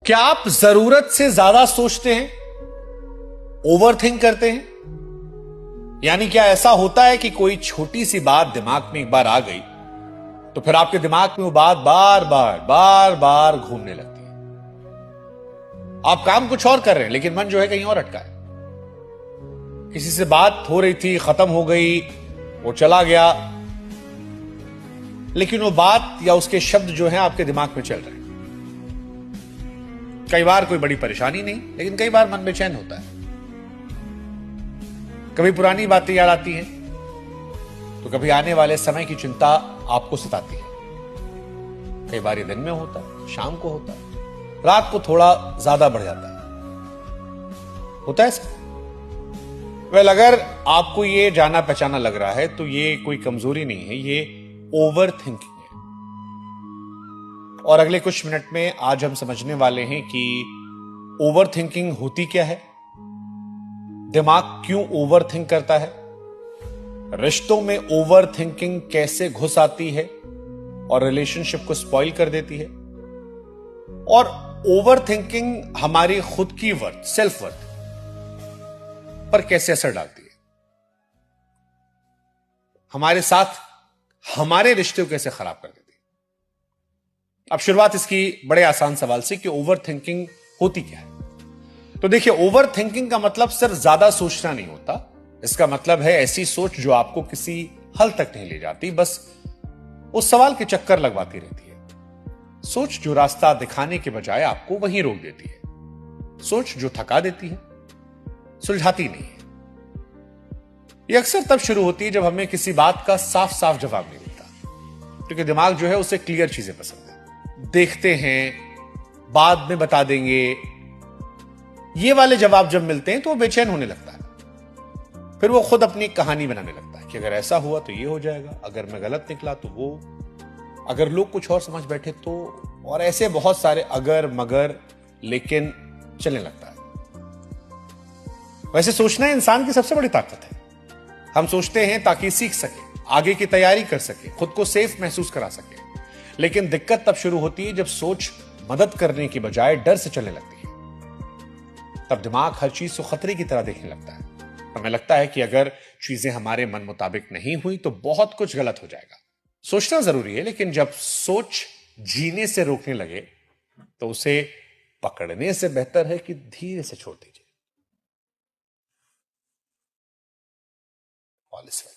क्या आप जरूरत से ज्यादा सोचते हैं, ओवर थिंक करते हैं? यानी क्या ऐसा होता है कि कोई छोटी सी बात दिमाग में एक बार आ गई तो फिर आपके दिमाग में वो बात बार बार घूमने लगती है। आप काम कुछ और कर रहे हैं लेकिन मन जो है कहीं और अटका है। किसी से बात हो रही थी, खत्म हो गई, वो चला गया, लेकिन वो बात या उसके शब्द जो हैं आपके दिमाग में चल रहे हैं। कई बार कोई बड़ी परेशानी नहीं, लेकिन कई बार मन बेचैन होता है। कभी पुरानी बातें याद आती हैं तो कभी आने वाले समय की चिंता आपको सताती है। कई बार ये दिन में होता है, शाम को होता है, रात को थोड़ा ज्यादा बढ़ जाता है। होता है ऐसा? वेल, अगर आपको ये जाना पहचाना लग रहा है तो ये कोई कमजोरी नहीं है, ये ओवर थिंकिंग है। और अगले कुछ मिनट में आज हम समझने वाले हैं कि ओवर थिंकिंग होती क्या है, दिमाग क्यों ओवर थिंक करता है, रिश्तों में ओवर थिंकिंग कैसे घुस आती है और रिलेशनशिप को स्पॉइल कर देती है, और ओवर थिंकिंग हमारी खुद की वर्थ, सेल्फ वर्थ पर कैसे असर डालती है, हमारे साथ हमारे रिश्ते को कैसे खराब कर देती है। अब शुरुआत इसकी बड़े आसान सवाल से कि ओवर थिंकिंग होती क्या है। तो देखिए, ओवर थिंकिंग का मतलब सिर्फ ज्यादा सोचना नहीं होता। इसका मतलब है ऐसी सोच जो आपको किसी हल तक नहीं ले जाती, बस उस सवाल के चक्कर लगवाती रहती है। सोच जो रास्ता दिखाने के बजाय आपको वहीं रोक देती है। सोच जो थका देती है, सुलझाती नहीं है। यह अक्सर तब शुरू होती है जब हमें किसी बात का साफ साफ जवाब नहीं मिलता, क्योंकि दिमाग जो है उसे क्लियर चीजें पसंद है। देखते हैं, बाद में बता देंगे, ये वाले जवाब जब मिलते हैं तो वो बेचैन होने लगता है। फिर वो खुद अपनी कहानी बनाने लगता है कि अगर ऐसा हुआ तो ये हो जाएगा, अगर मैं गलत निकला तो वो, अगर लोग कुछ और समझ बैठे तो, और ऐसे बहुत सारे अगर मगर लेकिन चलने लगता है। वैसे सोचना इंसान की सबसे बड़ी ताकत है। हम सोचते हैं ताकि सीख सके, आगे की तैयारी कर सके, खुद को सेफ महसूस करा सके। लेकिन दिक्कत तब शुरू होती है जब सोच मदद करने की बजाय डर से चलने लगती है। तब दिमाग हर चीज को खतरे की तरह देखने लगता है। हमें लगता है कि अगर चीजें हमारे मन मुताबिक नहीं हुई तो बहुत कुछ गलत हो जाएगा। सोचना जरूरी है, लेकिन जब सोच जीने से रोकने लगे तो उसे पकड़ने से बेहतर है कि धीरे से छोड़ दीजिए। All is well.